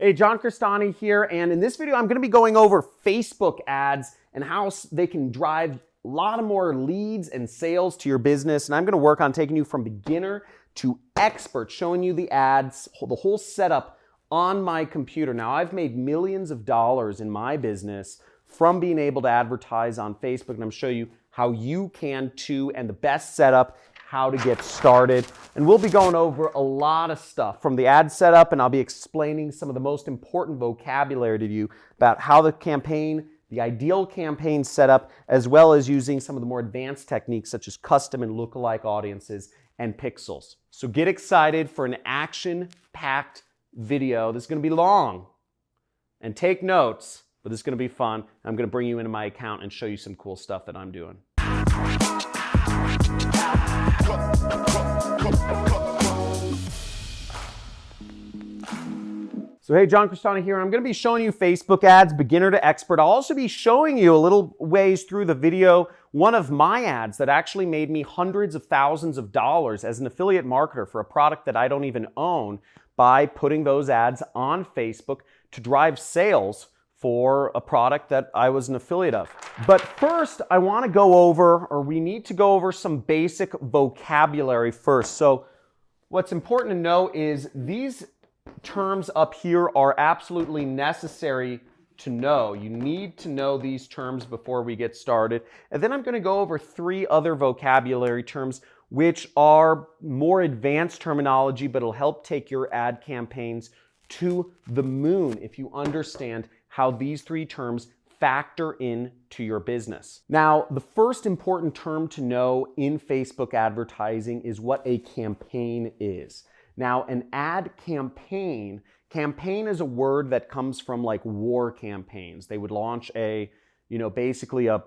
Hey, John Crestani here, and in this video I'm going to be going over Facebook ads and how they can drive a lot of more leads and sales to your business. And I'm going to work on taking you from beginner to expert, showing you the ads, the whole setup on my computer. Now, I've made millions of dollars in my business from being able to advertise on Facebook, and I'm going to show you how you can too, and the best setup, how to get started. And we'll be going over a lot of stuff from the ad setup, and I'll be explaining some of the most important vocabulary to you about how the ideal campaign setup, as well as using some of the more advanced techniques such as custom and lookalike audiences and pixels. So get excited for an action-packed video. This is going to be long, and take notes, but this is going to be fun. I'm going to bring you into my account and show you some cool stuff that I'm doing. So hey, John Crestani here. I'm going to be showing you Facebook ads, beginner to expert. I'll also be showing you a little ways through the video one of my ads that actually made me hundreds of thousands of dollars as an affiliate marketer for a product that I don't even own by putting those ads on Facebook to drive sales for a product that I was an affiliate of. But first, I want to go over, or we need to go over some basic vocabulary first. So what's important to know is these terms up here are absolutely necessary to know. You need to know these terms before we get started. And then I'm going to go over 3 other vocabulary terms which are more advanced terminology, but it'll help take your ad campaigns to the moon if you understand how these 3 terms factor into your business. Now, the first important term to know in Facebook advertising is what a campaign is. Now, an ad campaign is a word that comes from like war campaigns. They would launch basically a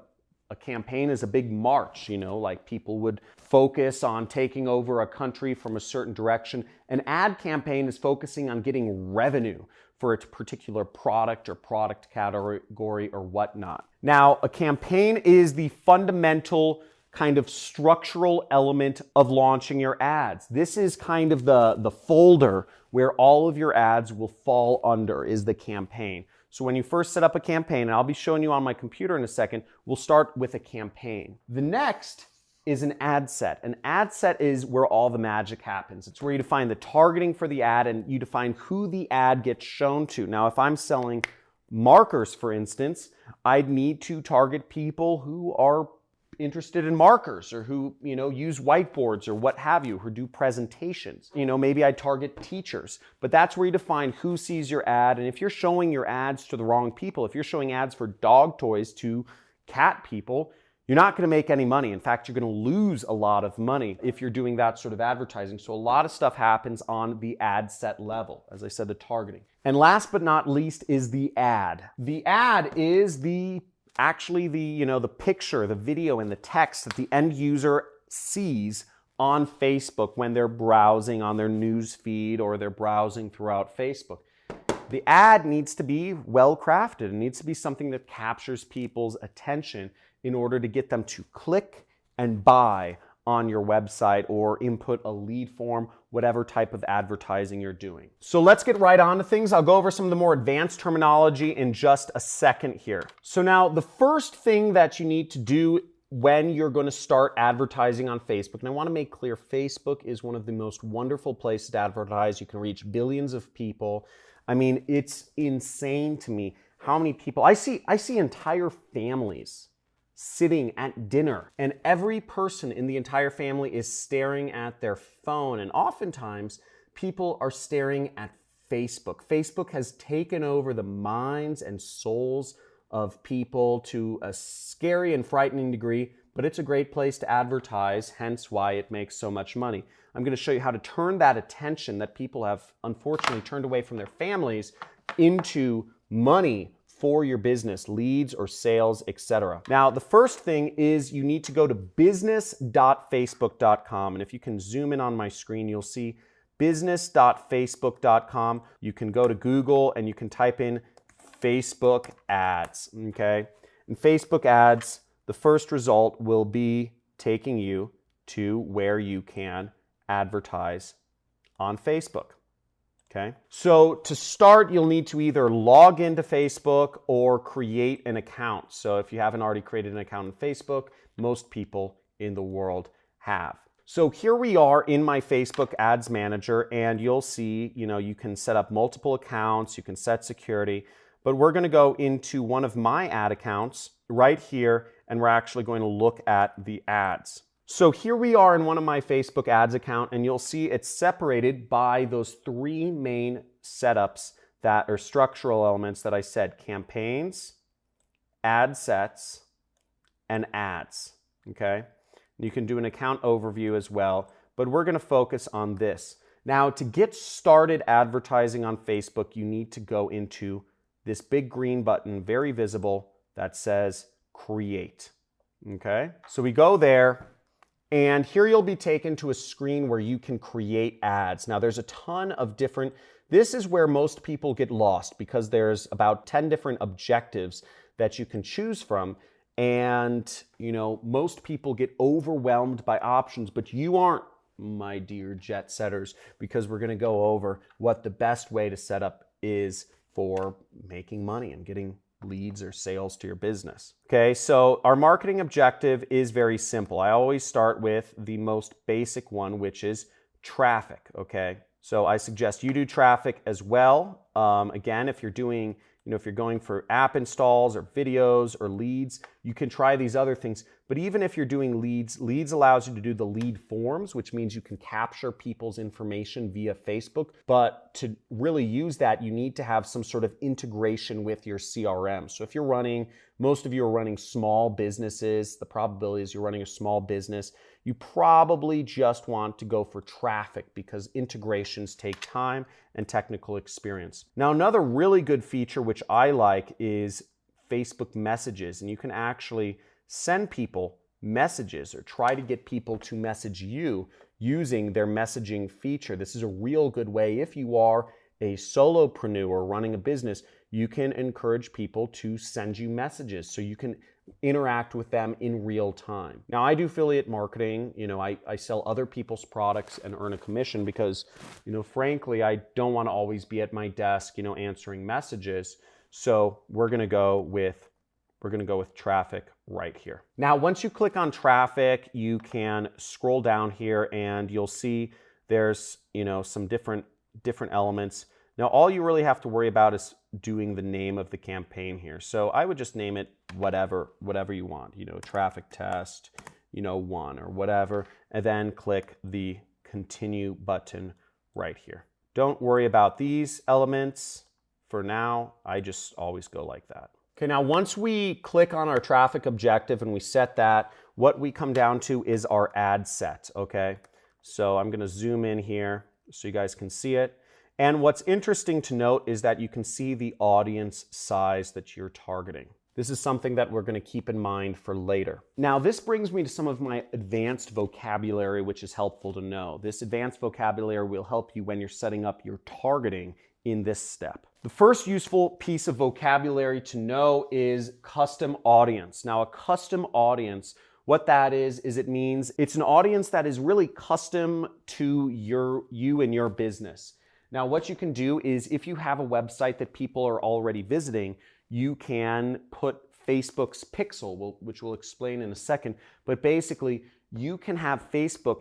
campaign is a big march, like people would focus on taking over a country from a certain direction. An ad campaign is focusing on getting revenue for a particular product or product category or whatnot. Now, a campaign is the fundamental kind of structural element of launching your ads. This is kind of the folder where all of your ads will fall under, is the campaign. So when you first set up a campaign, and I'll be showing you on my computer in a second, we'll start with a campaign. The next is an ad set. An ad set is where all the magic happens. It's where you define the targeting for the ad and you define who the ad gets shown to. Now, if I'm selling markers, for instance, I'd need to target people who are interested in markers or who, use whiteboards or what have you, who do presentations. Maybe I target teachers, but that's where you define who sees your ad. And if you're showing your ads to the wrong people, if you're showing ads for dog toys to cat people, you're not going to make any money. In fact, you're going to lose a lot of money if you're doing that sort of advertising. So a lot of stuff happens on the ad set level. As I said, the targeting. And last but not least is the ad. The ad is the picture, the video, and the text that the end user sees on Facebook when they're browsing on their news feed or they're browsing throughout Facebook. The ad needs to be well crafted. It needs to be something that captures people's attention in order to get them to click and buy on your website or input a lead form, whatever type of advertising you're doing. So let's get right on to things. I'll go over some of the more advanced terminology in just a second here. So now the first thing that you need to do when you're going to start advertising on Facebook, and I want to make clear, Facebook is one of the most wonderful places to advertise. You can reach billions of people. I mean, it's insane to me how many people, I see entire families sitting at dinner, and every person in the entire family is staring at their phone, and oftentimes people are staring at Facebook. Facebook has taken over the minds and souls of people to a scary and frightening degree, but it's a great place to advertise, hence why it makes so much money. I'm going to show you how to turn that attention that people have unfortunately turned away from their families into money for your business, leads or sales, etc. Now, the first thing is you need to go to business.facebook.com. And if you can zoom in on my screen, you'll see business.facebook.com. You can go to Google and you can type in Facebook ads, okay? In Facebook ads, the first result will be taking you to where you can advertise on Facebook. Okay, so to start, you'll need to either log into Facebook or create an account. So if you haven't already created an account on Facebook, most people in the world have. So here we are in my Facebook Ads Manager, and you'll see, you can set up multiple accounts, you can set security, but we're going to go into one of my ad accounts right here, and we're actually going to look at the ads. So here we are in one of my Facebook ads account, and you'll see it's separated by those three main setups that are structural elements that I said: campaigns, ad sets, and ads. Okay, you can do an account overview as well, but we're going to focus on this. Now, to get started advertising on Facebook, you need to go into this big green button, very visible, that says Create. Okay, so we go there. And here you'll be taken to a screen where you can create ads. Now there's a ton of different, this is where most people get lost because there's about 10 different objectives that you can choose from. And most people get overwhelmed by options, but you aren't, my dear jet setters, because we're gonna go over what the best way to set up is for making money and getting leads or sales to your business. Okay, so our marketing objective is very simple. I always start with the most basic one, which is traffic. Okay, so I suggest you do traffic as well. Again, if you're doing, if you're going for app installs or videos or leads, you can try these other things. But even if you're doing leads allows you to do the lead forms, which means you can capture people's information via Facebook. But to really use that, you need to have some sort of integration with your CRM. So if you're running, most of you are running small businesses, the probability is you're running a small business, you probably just want to go for traffic because integrations take time and technical experience. Now, another really good feature which I like is Facebook Messages, and you can actually send people messages or try to get people to message you using their messaging feature. This is a real good way. If you are a solopreneur running a business, you can encourage people to send you messages so you can interact with them in real time. Now, I do affiliate marketing. I sell other people's products and earn a commission because, frankly, I don't want to always be at my desk, answering messages. So we're going to go with traffic right here. Now, once you click on traffic, you can scroll down here and you'll see there's, some different elements. Now, all you really have to worry about is doing the name of the campaign here. So I would just name it whatever you want, traffic test, 1 or whatever, and then click the continue button right here. Don't worry about these elements. For now, I just always go like that. Okay, now once we click on our traffic objective and we set that, what we come down to is our ad set, okay? So I'm gonna zoom in here so you guys can see it. And what's interesting to note is that you can see the audience size that you're targeting. This is something that we're going to keep in mind for later. Now, this brings me to some of my advanced vocabulary, which is helpful to know. This advanced vocabulary will help you when you're setting up your targeting in this step. The first useful piece of vocabulary to know is custom audience. Now, a custom audience, what that is it means it's an audience that is really custom to you and your business. Now, what you can do is if you have a website that people are already visiting, you can put Facebook's pixel, which we'll explain in a second, but basically you can have Facebook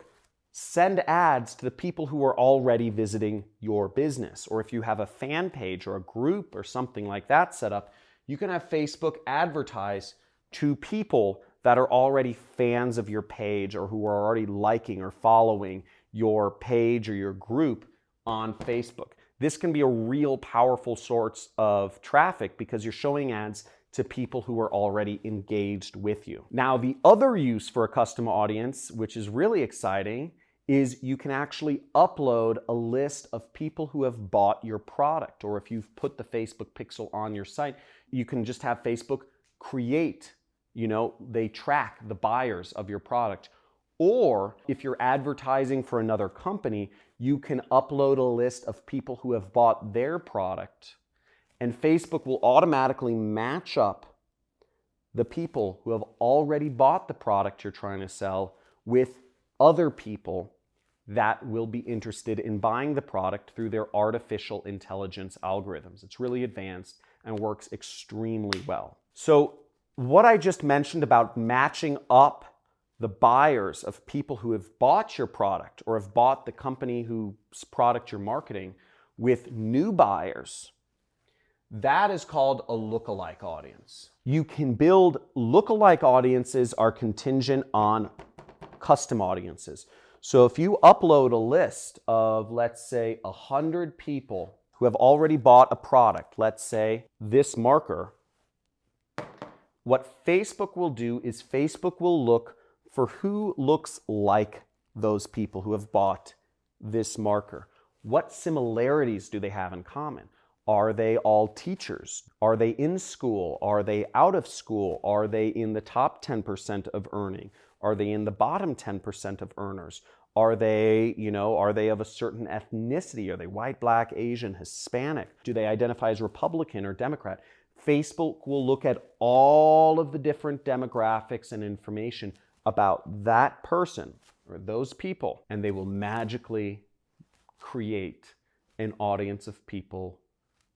send ads to the people who are already visiting your business. Or if you have a fan page or a group or something like that set up, you can have Facebook advertise to people that are already fans of your page or who are already liking or following your page or your group on Facebook. This can be a real powerful source of traffic because you're showing ads to people who are already engaged with you. Now, the other use for a custom audience, which is really exciting, is you can actually upload a list of people who have bought your product. Or if you've put the Facebook pixel on your site, you can just have Facebook create, they track the buyers of your product. Or if you're advertising for another company, you can upload a list of people who have bought their product, and Facebook will automatically match up the people who have already bought the product you're trying to sell with other people that will be interested in buying the product through their artificial intelligence algorithms. It's really advanced and works extremely well. So what I just mentioned about matching up the buyers of people who have bought your product or have bought the company whose product you're marketing with new buyers, that is called a lookalike audience. You can build lookalike audiences are contingent on custom audiences. So if you upload a list of, let's say, 100 people who have already bought a product, let's say this marker, what Facebook will do is Facebook will look for who looks like those people who have bought this marker. What similarities do they have in common? Are they all teachers? Are they in school? Are they out of school? Are they in the top 10% of earning? Are they in the bottom 10% of earners? Are they, are they of a certain ethnicity? Are they white, black, Asian, Hispanic? Do they identify as Republican or Democrat? Facebook will look at all of the different demographics and information about that person or those people, and they will magically create an audience of people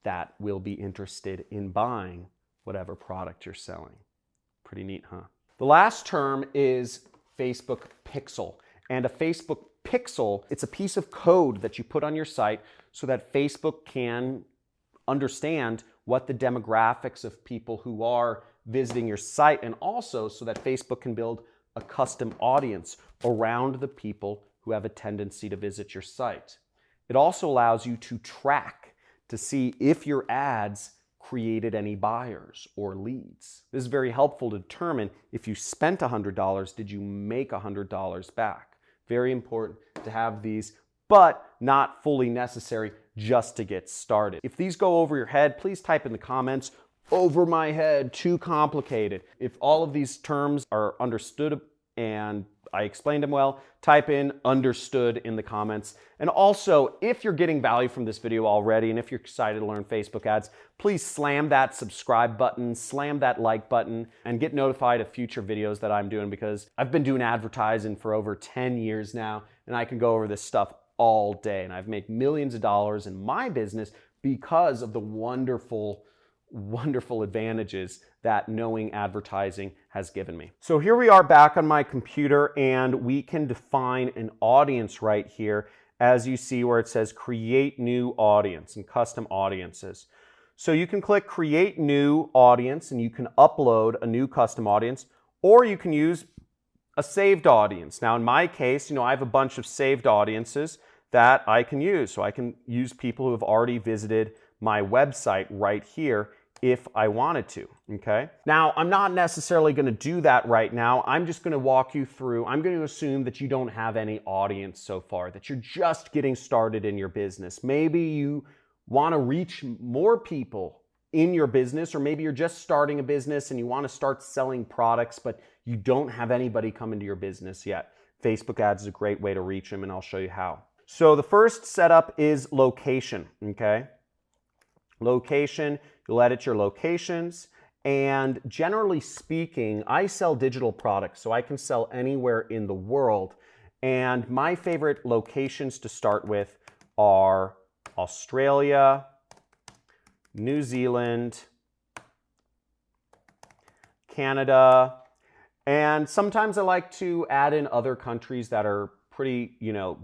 that will be interested in buying whatever product you're selling. Pretty neat, huh? The last term is Facebook Pixel. And a Facebook Pixel, it's a piece of code that you put on your site so that Facebook can understand what the demographics of people who are visiting your site, and also so that Facebook can build a custom audience around the people who have a tendency to visit your site. It also allows you to track to see if your ads created any buyers or leads. This is very helpful to determine if you spent $100, did you make $100 back? Very important to have these, but not fully necessary just to get started. If these go over your head, please type in the comments, over my head, too complicated. If all of these terms are understood and I explained them well, type in understood in the comments. And also, if you're getting value from this video already, and if you're excited to learn Facebook ads, please slam that subscribe button, slam that like button, and get notified of future videos that I'm doing, because I've been doing advertising for over 10 years now, and I can go over this stuff all day. And I've made millions of dollars in my business because of the wonderful advantages that knowing advertising has given me. So here we are back on my computer, and we can define an audience right here, as you see where it says create new audience and custom audiences. So you can click create new audience and you can upload a new custom audience, or you can use a saved audience. Now in my case, I have a bunch of saved audiences that I can use. So I can use people who have already visited my website right here if I wanted to, okay? Now, I'm not necessarily gonna do that right now. I'm just gonna walk you through. I'm gonna assume that you don't have any audience so far, that you're just getting started in your business. Maybe you wanna reach more people in your business, or maybe you're just starting a business and you wanna start selling products, but you don't have anybody come into your business yet. Facebook ads is a great way to reach them, and I'll show you how. So the first setup is location, okay? Location, you'll edit your locations, and generally speaking, I sell digital products, so I can sell anywhere in the world, and my favorite locations to start with are Australia, New Zealand, Canada, and sometimes I like to add in other countries that are pretty,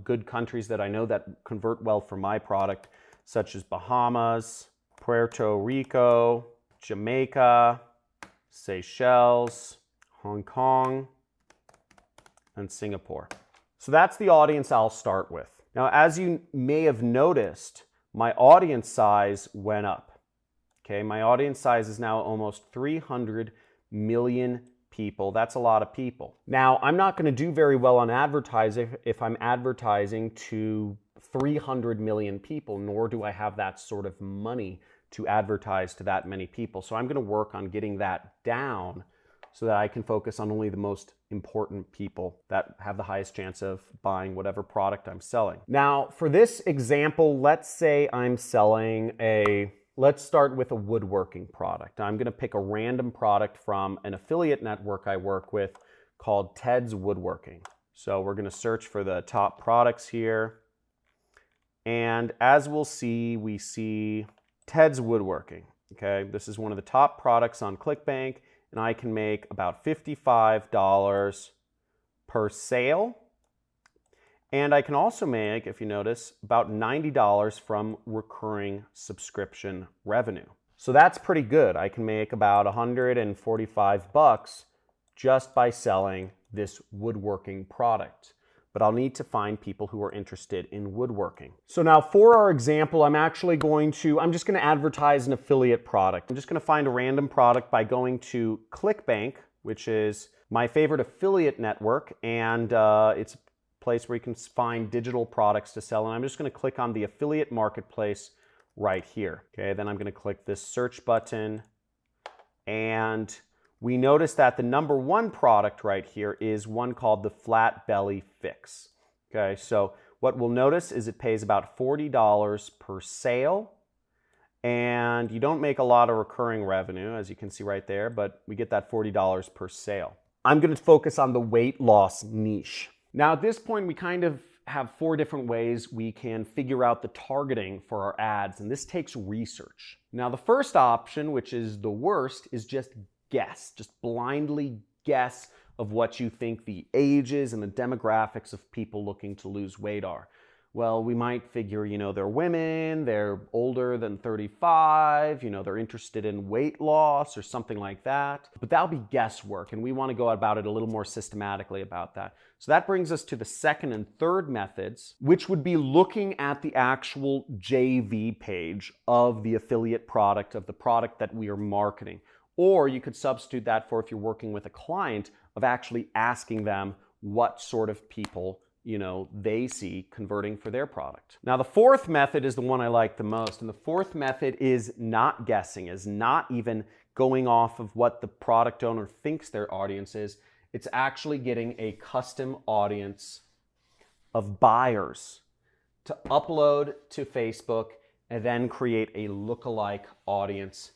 good countries that I know that convert well for my product, such as Bahamas, Puerto Rico, Jamaica, Seychelles, Hong Kong, and Singapore. So that's the audience I'll start with. Now, as you may have noticed, my audience size went up. Okay, my audience size is now almost 300 million people. That's a lot of people. Now, I'm not going to do very well on advertising if I'm advertising to 300 million people, nor do I have that sort of money to advertise to that many people. So I'm going to work on getting that down so that I can focus on only the most important people that have the highest chance of buying whatever product I'm selling. Now, for this example, let's say I'm selling let's start with a woodworking product. I'm going to pick a random product from an affiliate network I work with called Ted's Woodworking. So we're going to search for the top products here. And as we'll see, we see Ted's Woodworking. Okay, this is one of the top products on ClickBank, and I can make about $55 per sale. And I can also make, if you notice, about $90 from recurring subscription revenue. So that's pretty good. I can make about $145 just by selling this woodworking product. But I'll need to find people who are interested in woodworking. So now for our example, I'm just going to advertise an affiliate product. I'm just going to find a random product by going to ClickBank, which is my favorite affiliate network, and it's a place where you can find digital products to sell. And I'm just going to click on the affiliate marketplace right here. Okay, then I'm going to click this search button, and we notice that the number one product right here is one called the Flat Belly Fix. Okay, so what we'll notice is it pays about $40 per sale, and you don't make a lot of recurring revenue, as you can see right there, but we get that $40 per sale. I'm going to focus on the weight loss niche. Now at this point, we kind of have 4 different ways we can figure out the targeting for our ads, and this takes research. Now the first option, which is the worst, is just blindly guess of what you think the ages and the demographics of people looking to lose weight are. Well, we might figure, they're women, they're older than 35, they're interested in weight loss or something like that. But that'll be guesswork, and we want to go about it a little more systematically about that. So that brings us to the second and third methods, which would be looking at the actual JV page of the affiliate product, of the product that we are marketing. Or you could substitute that for, if you're working with a client, of actually asking them what sort of people they see converting for their product. Now the fourth method is the one I like the most, and the fourth method is not guessing, is not even going off of what the product owner thinks their audience is. It's actually getting a custom audience of buyers to upload to Facebook and then create a lookalike audience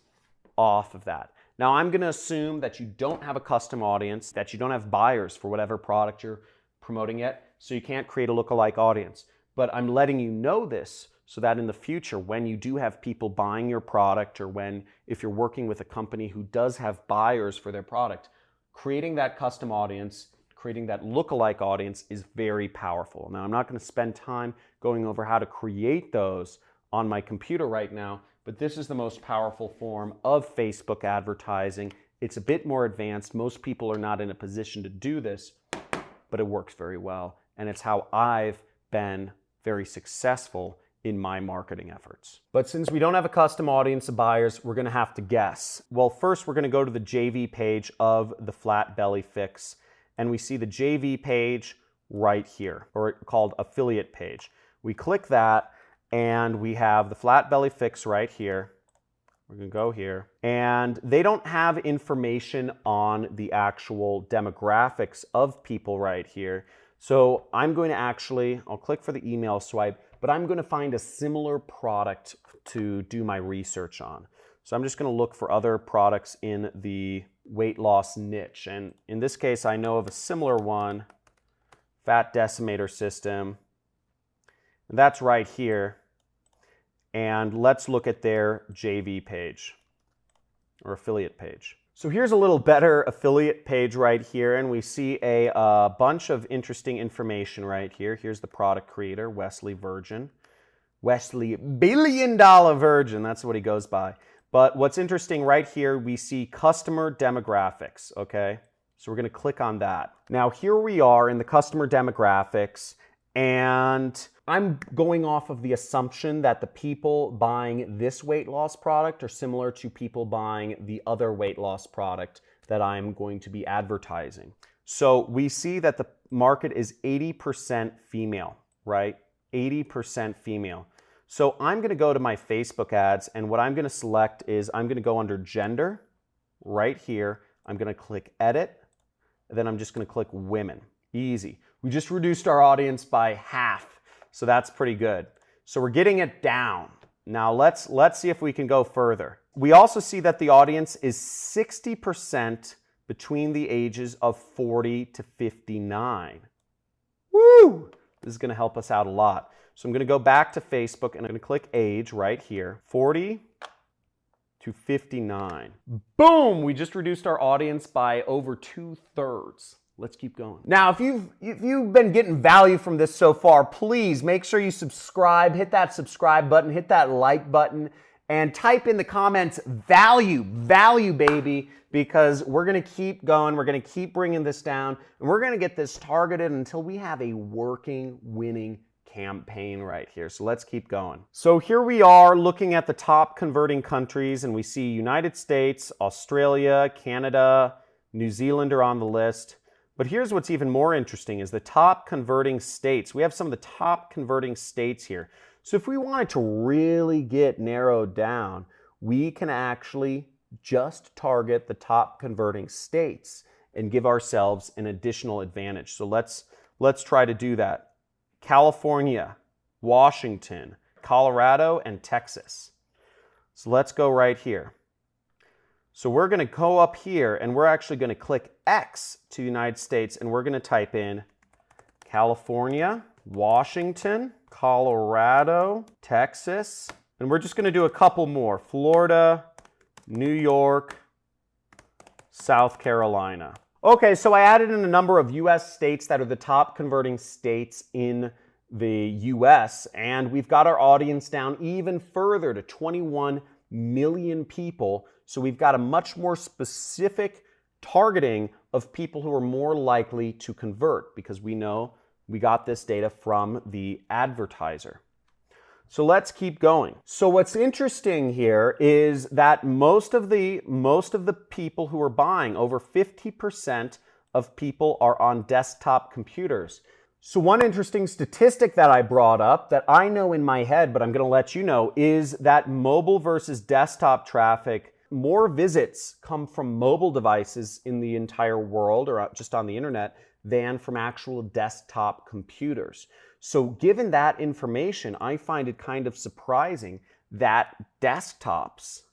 off of that. Now I'm going to assume that you don't have a custom audience, that you don't have buyers for whatever product you're promoting yet, so you can't create a lookalike audience. But I'm letting you know this so that in the future, when you do have people buying your product, or if you're working with a company who does have buyers for their product, creating that custom audience, creating that lookalike audience is very powerful. Now I'm not going to spend time going over how to create those on my computer right now, but this is the most powerful form of Facebook advertising. It's a bit more advanced. Most people are not in a position to do this, but it works very well. And it's how I've been very successful in my marketing efforts. But since we don't have a custom audience of buyers, we're going to have to guess. Well, first we're going to go to the JV page of the Flat Belly Fix, and we see the JV page right here, or called affiliate page. We click that, and we have the Flat Belly Fix right here. We're going to go here, and they don't have information on the actual demographics of people right here. So I'm going to I'll click for the email swipe, but I'm going to find a similar product to do my research on. So I'm just going to look for other products in the weight loss niche. And in this case, I know of a similar one, Fat Decimator System. And that's right here. And let's look at their JV page or affiliate page. So here's a little better affiliate page right here, and we see a bunch of interesting information right here. Here's the product creator, Wesley Virgin. Wesley Billion Dollar Virgin, that's what he goes by. But what's interesting right here, we see customer demographics, okay? So we're gonna click on that. Now here we are in the customer demographics, and I'm going off of the assumption that the people buying this weight loss product are similar to people buying the other weight loss product that I'm going to be advertising. So we see that the market is 80% female, right? 80% female. So I'm going to go to my Facebook ads, and what I'm going to select is I'm going to go under gender right here. I'm going to click edit, and then I'm just going to click women. Easy. We just reduced our audience by half. So that's pretty good. So we're getting it down. Now let's see if we can go further. We also see that the audience is 60% between the ages of 40 to 59. Woo! This is going to help us out a lot. So I'm going to go back to Facebook and I'm going to click age right here, 40 to 59. Boom! We just reduced our audience by over 2/3. Let's keep going. Now, if you've been getting value from this so far, please make sure you subscribe, hit that subscribe button, hit that like button, and type in the comments value, baby, because we're going to keep going. We're going to keep bringing this down, and we're going to get this targeted until we have a working, winning campaign right here. So let's keep going. So here we are looking at the top converting countries, and we see United States, Australia, Canada, New Zealand are on the list. But here's what's even more interesting is the top converting states. We have some of the top converting states here. So if we wanted to really get narrowed down, we can actually just target the top converting states and give ourselves an additional advantage. So let's try to do that. California, Washington, Colorado, and Texas. So let's go right here. So we're going to go up here and we're actually going to click X to United States and we're going to type in California, Washington, Colorado, Texas, and we're just going to do a couple more. Florida, New York, South Carolina. Okay, so I added in a number of US states that are the top converting states in the US, and we've got our audience down even further to 21 million people. So we've got a much more specific targeting of people who are more likely to convert because we know we got this data from the advertiser. So let's keep going. So what's interesting here is that most of the people who are buying, over 50% of people are on desktop computers. So one interesting statistic that I brought up that I know in my head, but I'm going to let you know, is that mobile versus desktop traffic, more visits come from mobile devices in the entire world or just on the internet than from actual desktop computers. So given that information, I find it kind of surprising that desktops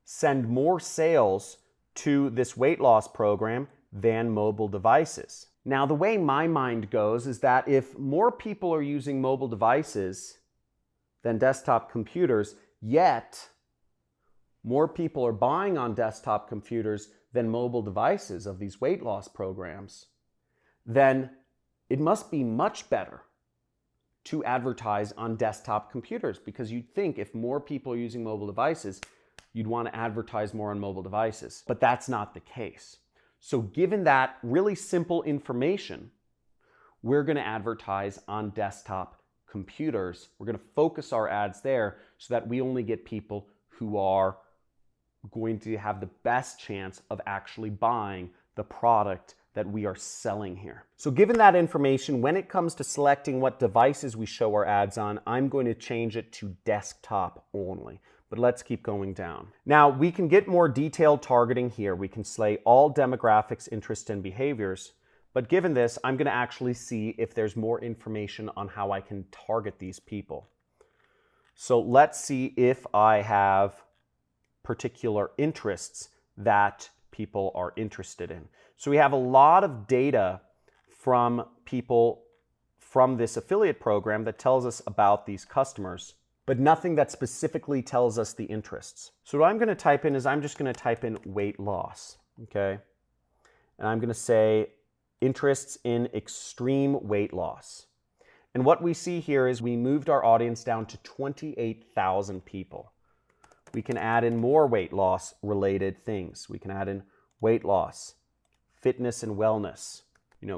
send more sales to this weight loss program than mobile devices. Now, the way my mind goes is that if more people are using mobile devices than desktop computers, yet more people are buying on desktop computers than mobile devices of these weight loss programs, then it must be much better to advertise on desktop computers, because you'd think if more people are using mobile devices, you'd want to advertise more on mobile devices. But that's not the case. So given that really simple information, we're going to advertise on desktop computers. We're going to focus our ads there so that we only get people who are going to have the best chance of actually buying the product that we are selling here. So given that information, when it comes to selecting what devices we show our ads on, I'm going to change it to desktop only. But let's keep going down. Now, we can get more detailed targeting here. We can say all demographics, interests, and behaviors. But given this, I'm going to actually see if there's more information on how I can target these people. So let's see if I have particular interests that people are interested in. So we have a lot of data from people from this affiliate program that tells us about these customers, but nothing that specifically tells us the interests. So what I'm going to type in is I'm just going to type in weight loss, okay? And I'm going to say interests in extreme weight loss. And what we see here is we moved our audience down to 28,000 people. We can add in more weight loss related things. We can add in weight loss, fitness and wellness,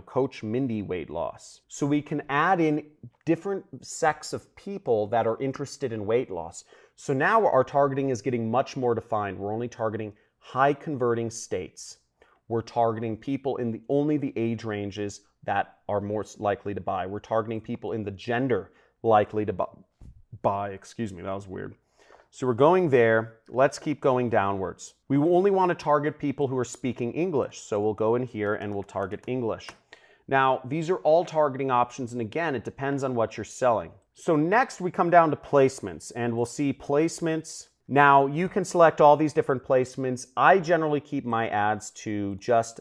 Coach Mindy weight loss. So we can add in different sects of people that are interested in weight loss. So now our targeting is getting much more defined. We're only targeting high converting states. We're targeting people in only the age ranges that are most likely to buy. We're targeting people in the gender likely to buy. Excuse me, that was weird. So we're going there. Let's keep going downwards. We only want to target people who are speaking English. So we'll go in here and we'll target English. Now, these are all targeting options. And again, it depends on what you're selling. So next we come down to placements and we'll see placements. Now you can select all these different placements. I generally keep my ads to just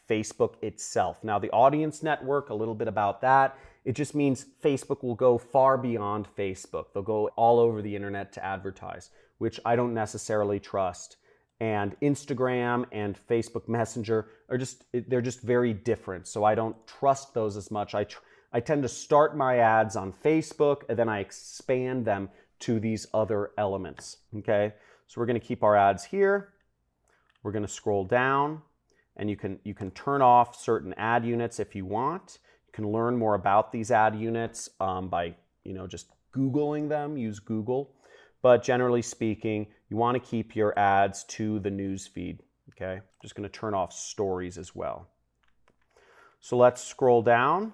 Facebook itself. Now, the audience network, a little bit about that. It just means Facebook will go far beyond Facebook. They'll go all over the internet to advertise, which I don't necessarily trust. And Instagram and Facebook Messenger they're just very different. So I don't trust those as much. I tend to start my ads on Facebook and then I expand them to these other elements, okay? So we're gonna keep our ads here. We're gonna scroll down and you can turn off certain ad units if you want. You can learn more about these ad units by just Googling them, use Google. But generally speaking, you want to keep your ads to the news feed, okay? I'm just going to turn off stories as well. So let's scroll down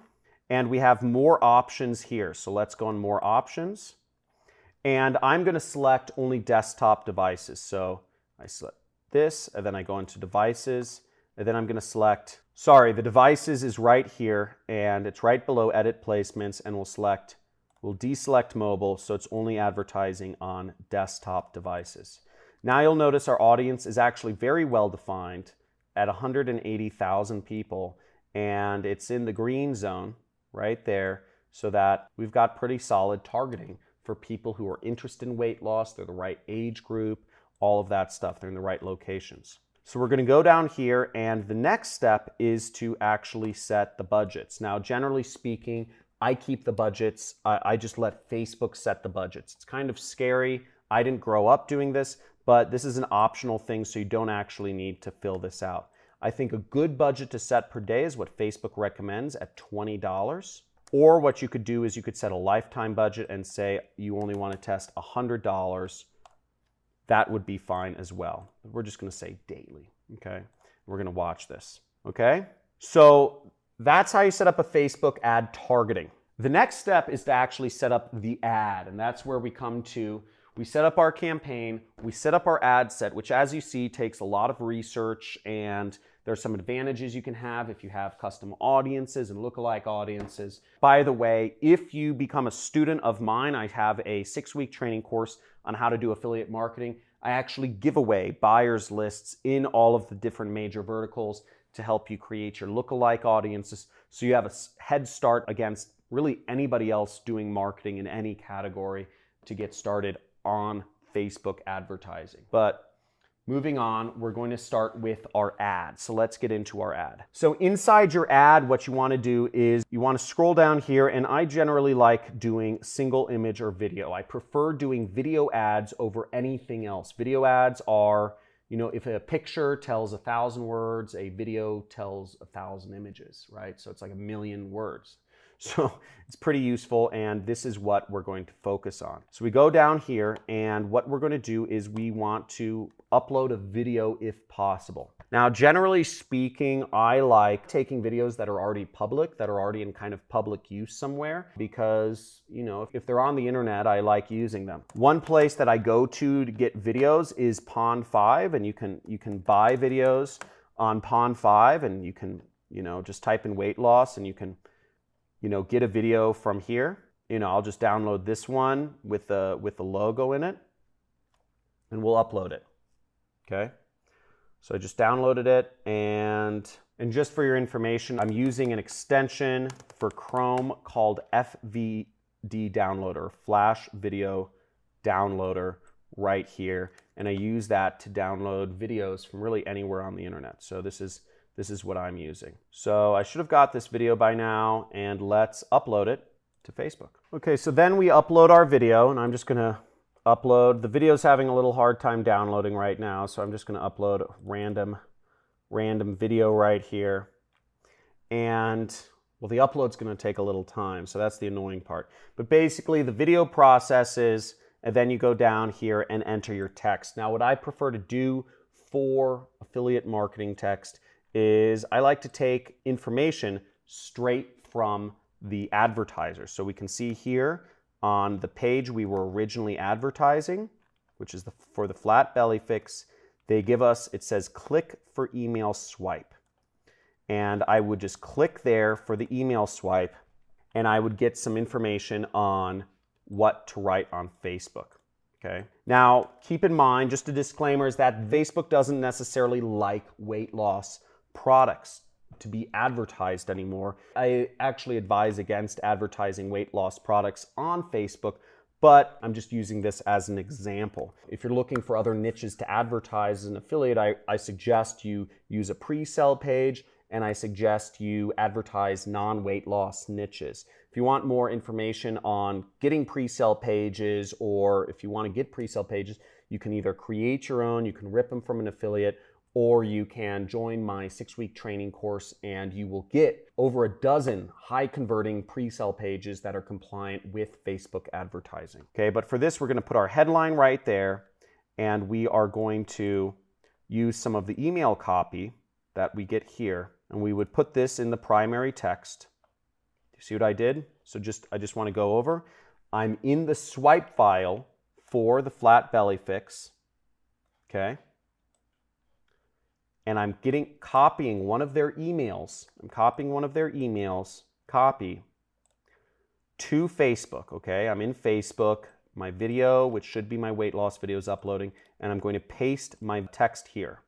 and we have more options here. So let's go on more options. And I'm going to select only desktop devices. So I select this and then I go into devices and then I'm going to select, the devices is right here and it's right below edit placements and we'll deselect mobile, so it's only advertising on desktop devices. Now you'll notice our audience is actually very well defined at 180,000 people, and it's in the green zone right there, so that we've got pretty solid targeting for people who are interested in weight loss. They're the right age group, all of that stuff. They're in the right locations. So we're going to go down here, and the next step is to actually set the budgets. Now, generally speaking, I keep the budgets. I just let Facebook set the budgets. It's kind of scary. I didn't grow up doing this, but this is an optional thing, so you don't actually need to fill this out. I think a good budget to set per day is what Facebook recommends at $20. Or what you could do is you could set a lifetime budget and say you only want to test $100. That would be fine as well. We're just going to say daily, okay? We're going to watch this, okay? So that's how you set up a Facebook ad targeting. The next step is to actually set up the ad, and that's where we come to, we set up our campaign, we set up our ad set, which as you see takes a lot of research, and there's some advantages you can have if you have custom audiences and lookalike audiences. By the way, if you become a student of mine, I have a 6-week training course on how to do affiliate marketing. I actually give away buyers lists in all of the different major verticals to help you create your lookalike audiences, so you have a head start against really anybody else doing marketing in any category to get started on Facebook advertising. But moving on, we're going to start with our ad. So let's get into our ad. So inside your ad, what you want to do is you want to scroll down here, and I generally like doing single image or video. I prefer doing video ads over anything else. Video ads are, if a picture tells 1,000 words, a video tells 1,000 images, right? So it's like 1,000,000 words. So it's pretty useful, and this is what we're going to focus on. So we go down here, and what we're going to do is we want to upload a video if possible. Now, generally speaking, I like taking videos that are already public, that are already in kind of public use somewhere, because, if they're on the internet, I like using them. One place that I go to get videos is Pond5, and you can buy videos on Pond5, and you can, just type in weight loss, and you can get a video from here. I'll just download this one with the logo in it, and we'll upload it, okay? So I just downloaded it, and just for your information, I'm using an extension for Chrome called FVD Downloader, Flash Video Downloader, right here, and I use that to download videos from really anywhere on the internet. So this is what I'm using. So I should have got this video by now, and let's upload it to Facebook. Okay, so then we upload our video, and I'm just gonna upload. The video's having a little hard time downloading right now, so I'm just gonna upload a random video right here. And, well, the upload's gonna take a little time, so that's the annoying part. But basically, the video processes, and then you go down here and enter your text. Now, what I prefer to do for affiliate marketing text is I like to take information straight from the advertiser. So we can see here on the page we were originally advertising, which is for the flat belly fix, they give us, it says click for email swipe. And I would just click there for the email swipe, and I would get some information on what to write on Facebook. Okay. Now, keep in mind, just a disclaimer, is that Facebook doesn't necessarily like weight loss products. to be advertised anymore. I actually advise against advertising weight loss products on Facebook, but I'm just using this as an example. If you're looking for other niches to advertise as an affiliate, I suggest you use a pre-sell page, and I suggest you advertise non-weight loss niches. If you want more information on getting pre-sell pages, or if you want to get pre-sell pages, you can either create your own, you can rip them from an affiliate, or you can join my 6-week training course and you will get over a dozen high converting pre-sell pages that are compliant with Facebook advertising. Okay, but for this, we're going to put our headline right there, and we are going to use some of the email copy that we get here, and we would put this in the primary text. You see what I did? So I just want to go over. I'm in the swipe file for the flat belly fix. Okay. And I'm copying one of their emails. I'm copying one of their emails, copy, to Facebook, okay? I'm in Facebook, my video, which should be my weight loss video, is uploading, and I'm going to paste my text here,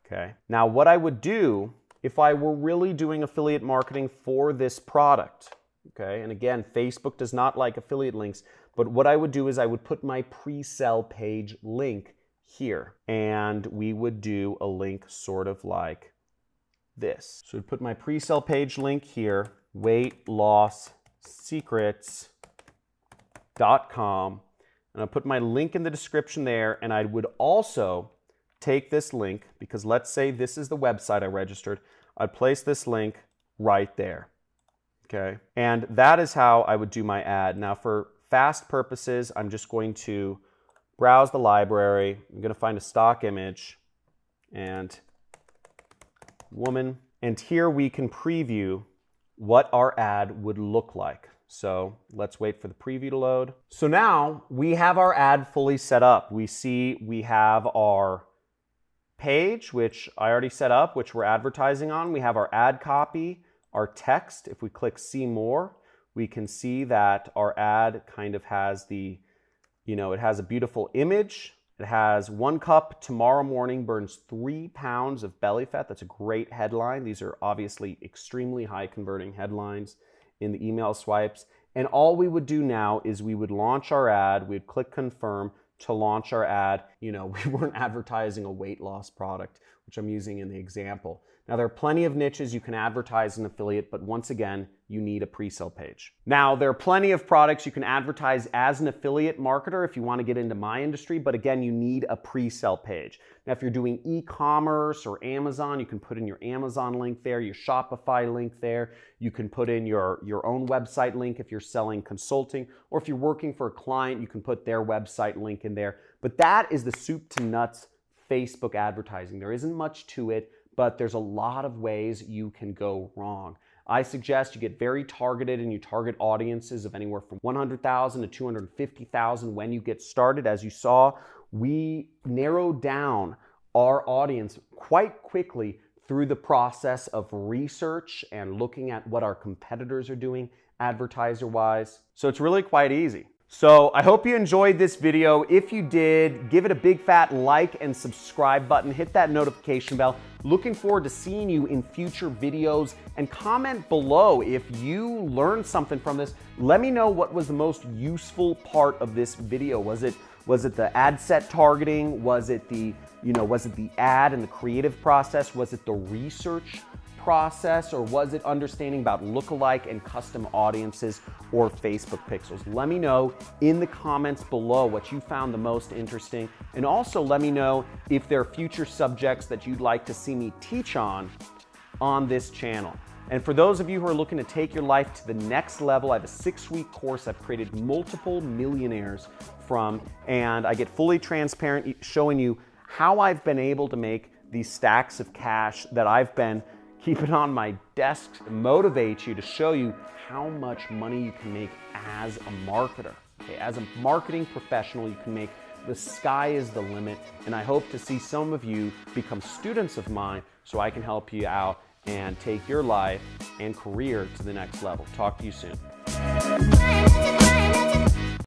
okay? Now, what I would do if I were really doing affiliate marketing for this product, okay? And again, Facebook does not like affiliate links, but what I would do is I would put my pre-sell page link here, and we would do a link sort of like this. So I'd put my pre-sell page link here, weightlossecrets.com, and I'll put my link in the description there, and I would also take this link, because let's say this is the website I registered, I'd place this link right there, okay? And that is how I would do my ad. Now for fast purposes, I'm just going to browse the library. I'm going to find a stock image and woman. And here we can preview what our ad would look like. So let's wait for the preview to load. So now we have our ad fully set up. We see we have our page, which I already set up, which we're advertising on. We have our ad copy, our text. If we click see more, we can see that our ad kind of has the it has a beautiful image. It has 1 cup tomorrow morning burns 3 pounds of belly fat. That's a great headline. These are obviously extremely high converting headlines in the email swipes. And all we would do now is we would launch our ad. We'd click confirm to launch our ad. We weren't advertising a weight loss product, which I'm using in the example. Now, there are plenty of niches you can advertise an affiliate, but once again, you need a pre-sell page. Now, there are plenty of products you can advertise as an affiliate marketer if you want to get into my industry, but again, you need a pre-sell page. Now, if you're doing e-commerce or Amazon, you can put in your Amazon link there, your Shopify link there. You can put in your own website link if you're selling consulting, or if you're working for a client, you can put their website link in there. But that is the soup to nuts Facebook advertising. There isn't much to it, but there's a lot of ways you can go wrong. I suggest you get very targeted and you target audiences of anywhere from 100,000 to 250,000 when you get started. As you saw, we narrowed down our audience quite quickly through the process of research and looking at what our competitors are doing advertiser-wise. So it's really quite easy. So I hope you enjoyed this video. If you did, give it a big fat like and subscribe button. Hit that notification bell. Looking forward to seeing you in future videos, and comment below if you learned something from this. Let me know what was the most useful part of this video. Was it the ad set targeting? Was it the ad and the creative process? Was it the research process, or was it understanding about lookalike and custom audiences or Facebook pixels? Let me know in the comments below what you found the most interesting, and also let me know if there are future subjects that you'd like to see me teach on this channel. And for those of you who are looking to take your life to the next level, I have a 6-week course I've created multiple millionaires from, and I get fully transparent showing you how I've been able to make these stacks of cash that I've been keeping on my desk to motivate you, to show you how much money you can make as a marketer. Okay, as a marketing professional, you can make, the sky is the limit, and I hope to see some of you become students of mine so I can help you out and take your life and career to the next level. Talk to you soon.